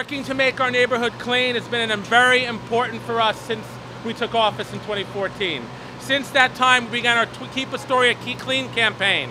Working to make our neighborhood clean has been very important for us since we took office in 2014. Since that time, we began our Keep Astoria Clean campaign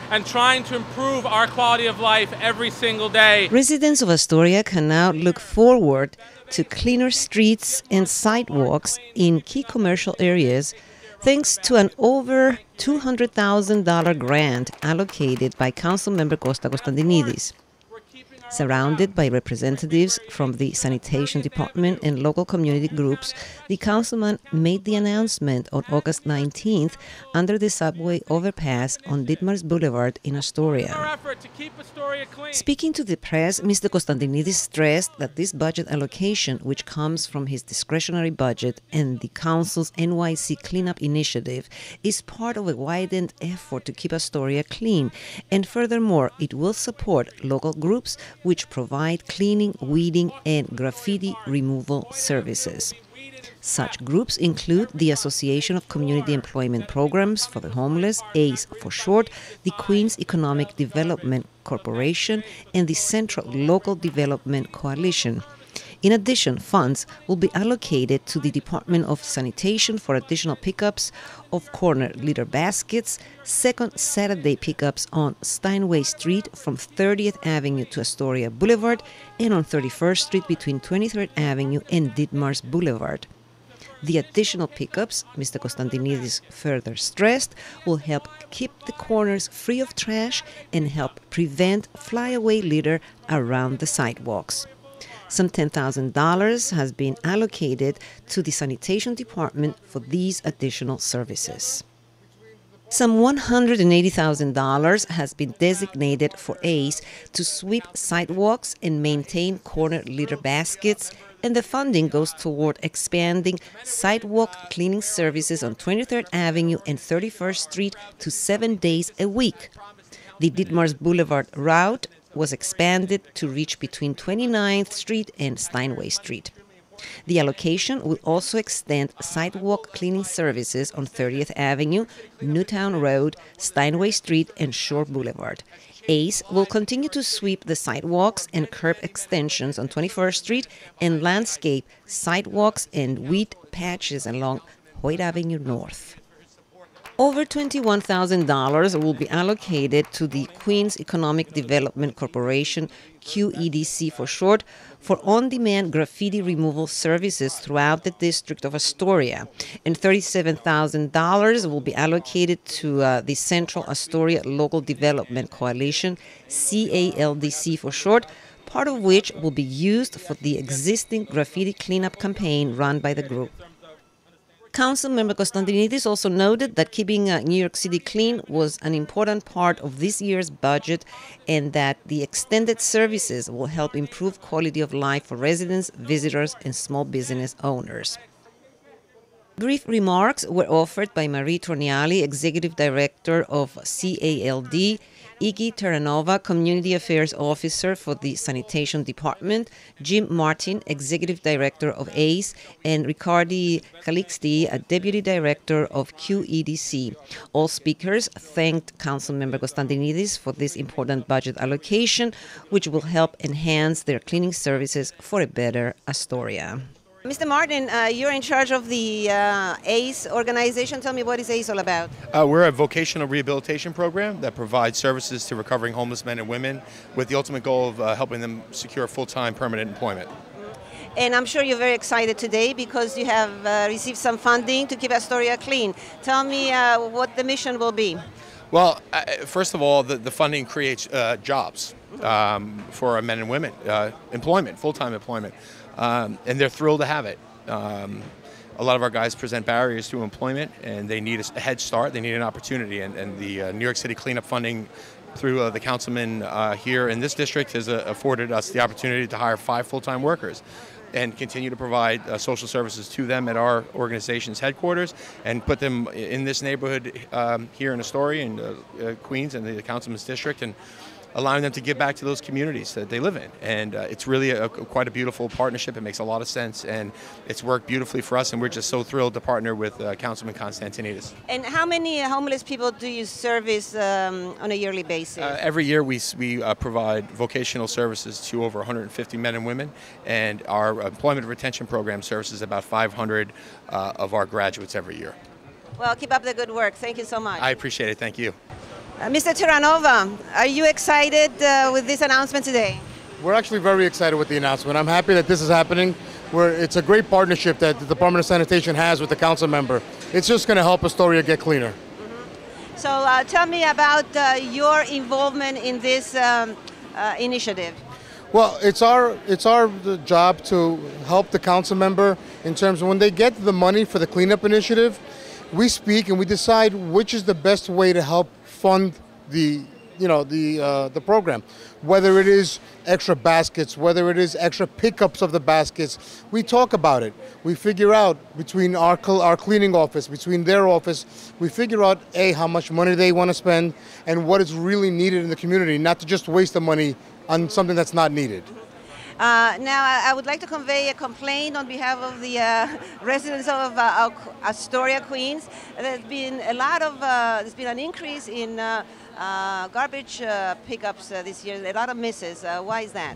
and trying to improve our quality of life every single day. Residents of Astoria can now look forward to cleaner streets and sidewalks in key commercial areas thanks to an over $200,000 grant allocated by Councilmember Constantinides. Surrounded by representatives from the Sanitation Department and local community groups, the councilman made the announcement on August 19th under the subway overpass on Ditmars Boulevard in Astoria. Speaking to the press, Mr. Constantinides stressed that this budget allocation, which comes from his discretionary budget and the council's NYC cleanup initiative, is part of a widened effort to keep Astoria clean, and furthermore, it will support local groups which provide cleaning, weeding, and graffiti removal services. Such groups include the Association of Community Employment Programs for the Homeless, ACE for short, the Queens Economic Development Corporation, and the Central Local Development Coalition. In addition, funds will be allocated to the Department of Sanitation for additional pickups of corner litter baskets, second Saturday pickups on Steinway Street from 30th Avenue to Astoria Boulevard and on 31st Street between 23rd Avenue and Ditmars Boulevard. The additional pickups, Mr. Constantinides further stressed, will help keep the corners free of trash and help prevent flyaway litter around the sidewalks. Some $10,000 has been allocated to the Sanitation Department for these additional services. Some $180,000 has been designated for ACE to sweep sidewalks and maintain corner litter baskets, and the funding goes toward expanding sidewalk cleaning services on 23rd Avenue and 31st Street to 7 days a week. The Ditmars Boulevard route was expanded to reach between 29th Street and Steinway Street. The allocation will also extend sidewalk cleaning services on 30th Avenue, Newtown Road, Steinway Street, and Shore Boulevard. ACE will continue to sweep the sidewalks and curb extensions on 21st Street and landscape sidewalks and weed patches along Hoyt Avenue North. Over $21,000 will be allocated to the Queens Economic Development Corporation, QEDC for short, for on-demand graffiti removal services throughout the district of Astoria, and $37,000 will be allocated to the Central Astoria Local Development Coalition, CALDC for short, part of which will be used for the existing graffiti cleanup campaign run by the group. Councilmember Constantinides also noted that keeping New York City clean was an important part of this year's budget and that the extended services will help improve quality of life for residents, visitors, and small business owners. Brief remarks were offered by Marie Torniali, Executive Director of CALD, Iggy Terranova, Community Affairs Officer for the Sanitation Department, Jim Martin, Executive Director of ACE, and Ricardi Calixti, a Deputy Director of QEDC. All speakers thanked Councilmember Constantinides for this important budget allocation, which will help enhance their cleaning services for a better Astoria. Mr. Martin, you're in charge of the ACE organization. Tell me, what is ACE all about? We're a vocational rehabilitation program that provides services to recovering homeless men and women with the ultimate goal of helping them secure full-time permanent employment. And I'm sure you're very excited today because you have received some funding to keep Astoria clean. Tell me what the mission will be. Well, first of all, the funding creates jobs for our men and women, employment, full-time employment. And they're thrilled to have it. A lot of our guys present barriers to employment, and they need a head start. They need an opportunity, and the New York City cleanup funding through the councilman here in this district has afforded us the opportunity to hire 5 full-time workers and continue to provide social services to them at our organization's headquarters and put them in this neighborhood here in Astoria and Queens and the councilman's district. And allowing them to give back to those communities that they live in. And it's really quite a beautiful partnership. It makes a lot of sense, and it's worked beautifully for us, and we're just so thrilled to partner with Councilman Constantinides. And how many homeless people do you service on a yearly basis? Every year we provide vocational services to over 150 men and women, and our employment retention program services about 500 of our graduates every year. Well, keep up the good work. Thank you so much. I appreciate it. Thank you. Mr. Terranova, are you excited with this announcement today? We're actually very excited with the announcement. I'm happy that this is happening. It's a great partnership that the Department of Sanitation has with the council member. It's just going to help Astoria get cleaner. Mm-hmm. So tell me about your involvement in this initiative. Well, it's our job to help the council member in terms of when they get the money for the cleanup initiative, we speak and we decide which is the best way to help fund the program. Whether it is extra baskets, whether it is extra pickups of the baskets, we talk about it. We figure out between our cleaning office, between their office, we figure out how much money they want to spend and what is really needed in the community, not to just waste the money on something that's not needed. Now, I would like to convey a complaint on behalf of the residents of Astoria, Queens. There's been an increase in garbage pickups this year. A lot of misses. Why is that?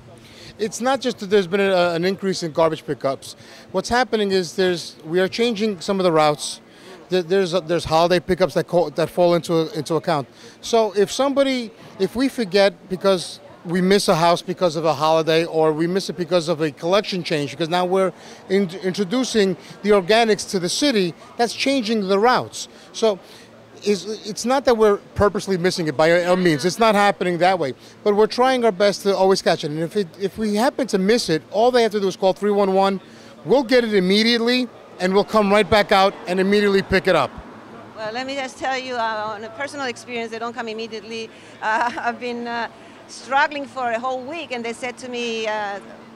It's not just that there's been an increase in garbage pickups. What's happening is we are changing some of the routes. There's holiday pickups that fall into account. So if we forget because we miss a house because of a holiday, or we miss it because of a collection change, because now we're introducing the organics to the city, that's changing the routes. So it's not that we're purposely missing it by all means. It's not happening that way. But we're trying our best to always catch it. And if we happen to miss it, all they have to do is call 311. We'll get it immediately, and we'll come right back out and immediately pick it up. Well, let me just tell you, on a personal experience, they don't come immediately. I've been struggling for a whole week, and they said to me,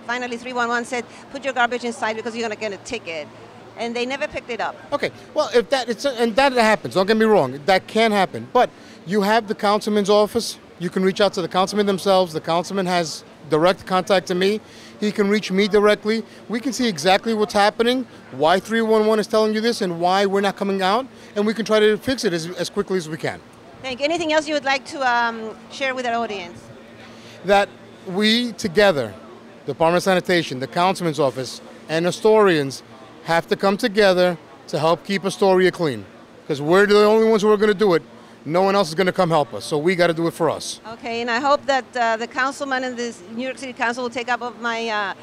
finally 311 said, put your garbage inside because you're going to get a ticket. And they never picked it up. Okay, well, and that happens, don't get me wrong, that can happen. But you have the councilman's office. You can reach out to the councilman themselves. The councilman has direct contact to me. He can reach me directly. We can see exactly what's happening, why 311 is telling you this, and why we're not coming out, and we can try to fix it as quickly as we can. Thank you. Anything else you would like to share with our audience? That we together, the Department of Sanitation, the councilman's office, and Astorians have to come together to help keep Astoria clean. Because we're the only ones who are going to do it. No one else is going to come help us. So we got to do it for us. Okay, and I hope that the councilman and the New York City Council will take up of my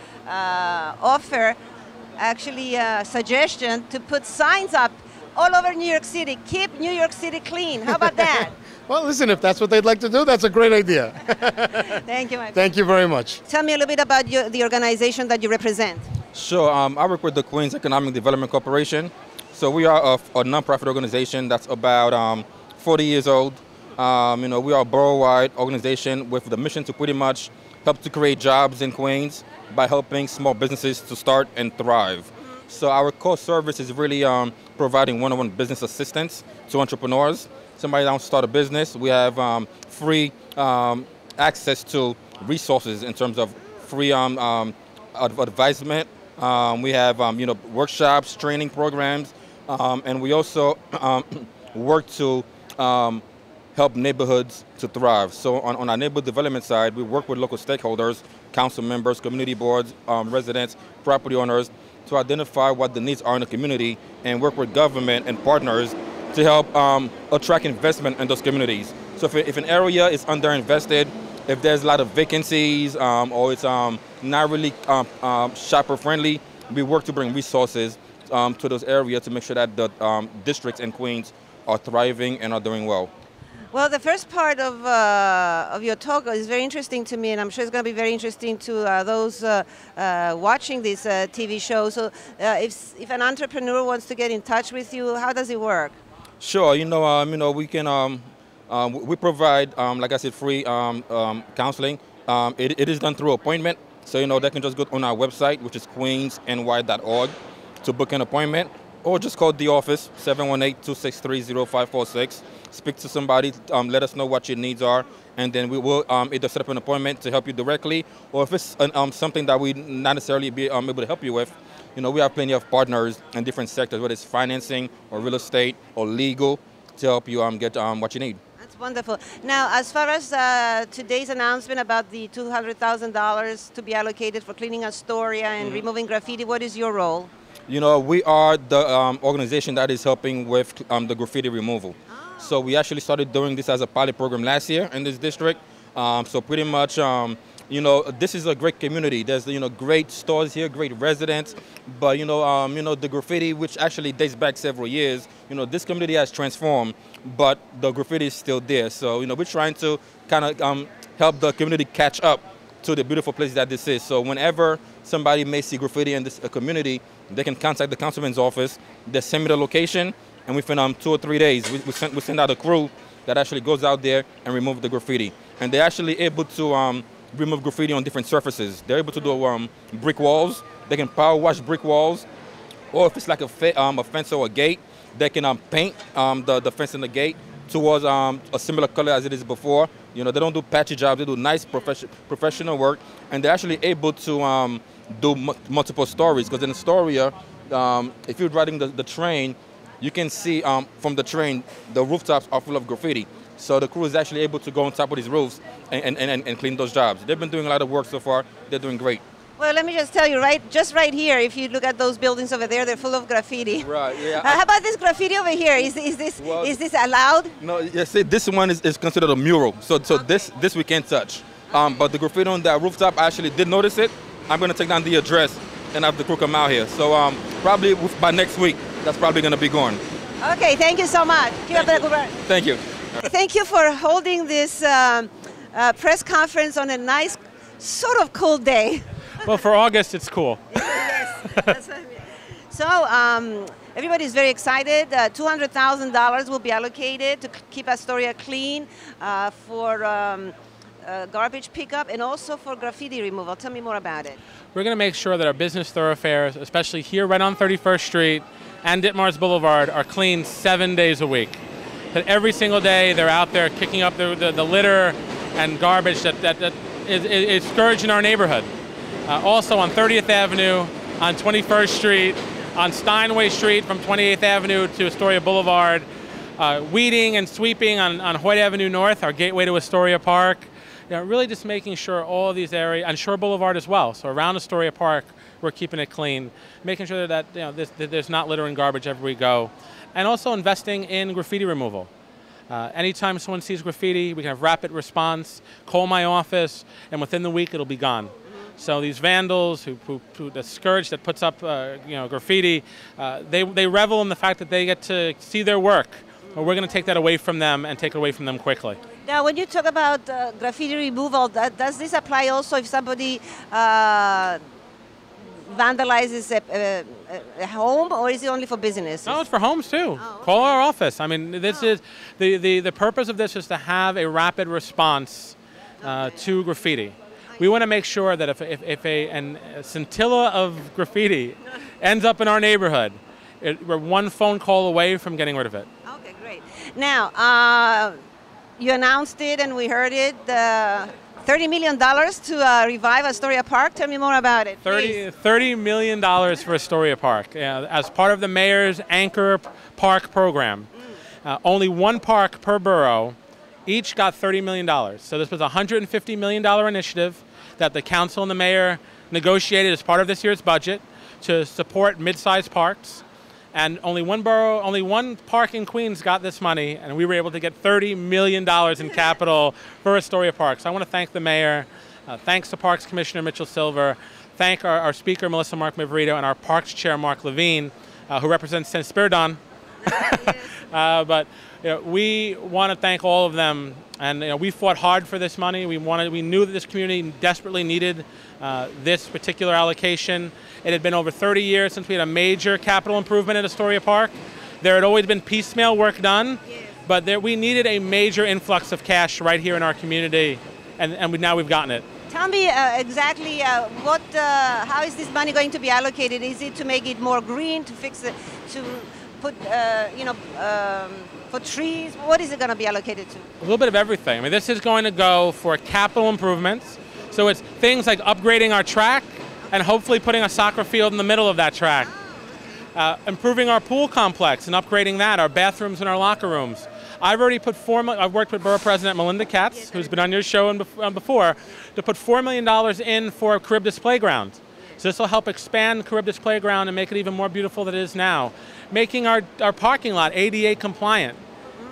suggestion to put signs up all over New York City. Keep New York City clean. How about that? Well, listen, if that's what they'd like to do, that's a great idea. Thank you, my friend. Thank you very much. Tell me a little bit about the organization that you represent. Sure. I work with the Queens Economic Development Corporation. So we are a nonprofit organization that's about 40 years old. We are a borough-wide organization with the mission to pretty much help to create jobs in Queens by helping small businesses to start and thrive. So our core service is really providing one-on-one business assistance to entrepreneurs. Somebody that wants to start a business, we have free access to resources in terms of free advisement. We have workshops, training programs, and we also work to help neighborhoods to thrive. So on our neighborhood development side, we work with local stakeholders, council members, community boards, residents, property owners, to identify what the needs are in the community and work with government and partners to help attract investment in those communities. So if an area is underinvested, if there's a lot of vacancies or it's not really shopper friendly, we work to bring resources to those areas to make sure that the districts in Queens are thriving and are doing well. Well, the first part of your talk is very interesting to me, and I'm sure it's going to be very interesting to those watching this TV show. So if an entrepreneur wants to get in touch with you, how does it work? Sure. We can we provide, like I said, free counseling. It is done through appointment, so they can just go on our website, which is queensny.org, to book an appointment. Or just call the office, 718-263-0546. Speak to somebody, let us know what your needs are, and then we will either set up an appointment to help you directly, or if it's something that we not necessarily be able to help you with, we have plenty of partners in different sectors, whether it's financing or real estate or legal, to help you get what you need. That's wonderful. Now, as far as today's announcement about the $200,000 to be allocated for cleaning Astoria and removing graffiti, what is your role? We are the organization that is helping with the graffiti removal. So we actually started doing this as a pilot program last year in this district. So pretty much, this is a great community. There's, great stores here, great residents. But, the graffiti, which actually dates back several years, this community has transformed, but the graffiti is still there. So, we're trying to kind of help the community catch up to the beautiful place that this is. So whenever somebody may see graffiti in this community, they can contact the councilman's office. They send me the location, and within 2 or 3 days, we send out a crew that actually goes out there and remove the graffiti. And they're actually able to remove graffiti on different surfaces. They're able to do brick walls. They can power wash brick walls, or if it's like a fence or a gate, they can paint the fence and the gate towards a similar color as it is before. They don't do patchy jobs. They do nice professional work, and they're actually able to do multiple stories. Because in Astoria, if you're riding the train, you can see from the train the rooftops are full of graffiti. So the crew is actually able to go on top of these roofs and clean those jobs. They've been doing a lot of work so far. They're doing great. Well, let me just tell you, just right here, if you look at those buildings over there, they're full of graffiti. Right, yeah. How about this graffiti over here? Is this allowed? No, see, this one is considered a mural, so okay. This we can't touch. But the graffiti on that rooftop, I actually did notice it. I'm going to take down the address and have the crew come out here. So probably by next week, that's probably going to be gone. Okay, thank you so much. Thank you. Thank you for holding this press conference on a nice, sort of cool day. Well, for August, it's cool. Yes, that's what I mean. So everybody's very excited. $200,000 will be allocated to keep Astoria clean for garbage pickup and also for graffiti removal. Tell me more about it. We're going to make sure that our business thoroughfares, especially here right on 31st Street and Ditmars Boulevard, are clean 7 days a week. That every single day they're out there kicking up the litter and garbage that is scourging our neighborhood. Also on 30th Avenue, on 21st Street, on Steinway Street from 28th Avenue to Astoria Boulevard, weeding and sweeping on Hoyt Avenue North, our gateway to Astoria Park. Really just making sure all of these areas, on Shore Boulevard as well, so around Astoria Park, we're keeping it clean, making sure that there's not litter and garbage everywhere we go, and also investing in graffiti removal. Anytime someone sees graffiti, we can have rapid response, call my office, and within the week it'll be gone. So these vandals, the scourge that puts up graffiti, they revel in the fact that they get to see their work. But we're going to take that away from them and take it away from them quickly. Now, when you talk about graffiti removal, does this apply also if somebody vandalizes a home, or is it only for business? No, it's for homes too. Oh, okay. Call our office. I mean, this is the purpose of this is to have a rapid response to graffiti. We want to make sure that if a scintilla of graffiti ends up in our neighborhood, we're one phone call away from getting rid of it. Okay, great. Now, you announced it and we heard it, $30 million to revive Astoria Park. Tell me more about it, $30 million for Astoria Park as part of the mayor's Anchor Park program. Only one park per borough, each got $30 million. So this was a $150 million initiative that the council and the mayor negotiated as part of this year's budget to support mid-sized parks. And only one borough, only one park in Queens got this money, and we were able to get $30 million in capital for Astoria Park. So I want to thank the mayor, thanks to Parks Commissioner Mitchell Silver, thank our speaker Melissa Mark Mivrito, and our Parks Chair Mark Levine, who represents San Spiridon. But we want to thank all of them, and we fought hard for this money. We knew that this community desperately needed this particular allocation. It had been over 30 years since we had a major capital improvement at Astoria Park. There had always been piecemeal work done, but we needed a major influx of cash right here in our community, and now we've gotten it. Tell me exactly how is this money going to be allocated? Is it to make it more green, to fix it, to put, for trees? What is it going to be allocated to? A little bit of everything. I mean, this is going to go for capital improvements. So it's things like upgrading our track and hopefully putting a soccer field in the middle of that track. Improving our pool complex and upgrading that, our bathrooms and our locker rooms. I've worked with Borough President Melinda Katz, who's been on your show before, to put $4 million in for Charybdis Playground. So this will help expand Charybdis Playground and make it even more beautiful than it is now. Making our parking lot ADA compliant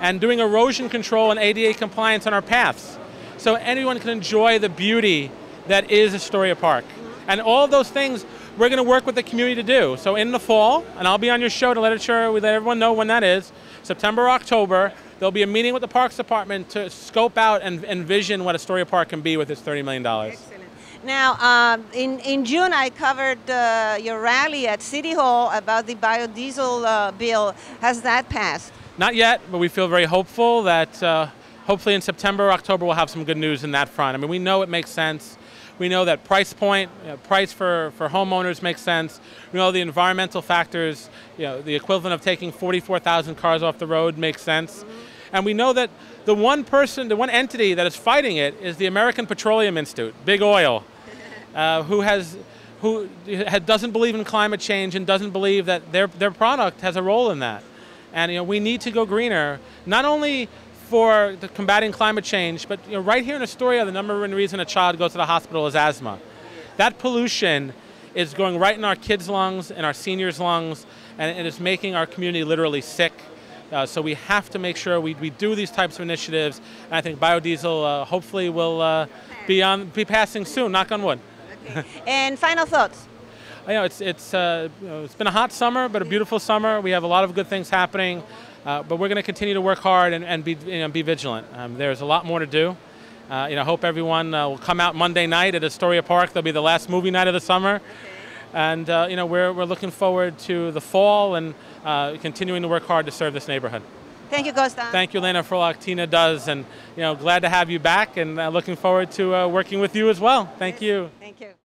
and doing erosion control and ADA compliance on our paths. So anyone can enjoy the beauty that is Astoria Park. And all of those things we're going to work with the community to do. So in the fall, and I'll be on your show to let everyone know when that is, September or October, there'll be a meeting with the Parks Department to scope out and envision what Astoria Park can be with its $30 million. Excellent. Now, in June, I covered your rally at City Hall about the biodiesel bill. Has that passed? Not yet, but we feel very hopeful that hopefully in September or October we'll have some good news in that front. I mean, we know it makes sense. We know that price for homeowners makes sense. We know the environmental factors, the equivalent of taking 44,000 cars off the road makes sense. And we know that the one entity that is fighting it is the American Petroleum Institute, Big Oil, who doesn't believe in climate change and doesn't believe that their product has a role in that. And we need to go greener, not only for the combating climate change, but right here in Astoria, the number one reason a child goes to the hospital is asthma. That pollution is going right in our kids' lungs and our seniors' lungs, and it is making our community literally sick. So we have to make sure we do these types of initiatives, and I think biodiesel hopefully will be passing soon, knock on wood. Okay. And final thoughts? It's been a hot summer, but a beautiful summer. We have a lot of good things happening. But we're going to continue to work hard and be vigilant. There's a lot more to do. Hope everyone will come out Monday night at Astoria Park. That'll be the last movie night of the summer. And we're looking forward to the fall and continuing to work hard to serve this neighborhood. Thank you, Costa. Thank you, Lena, for all AKTINA does, and glad to have you back, and looking forward to working with you as well. Thank you. Thank you.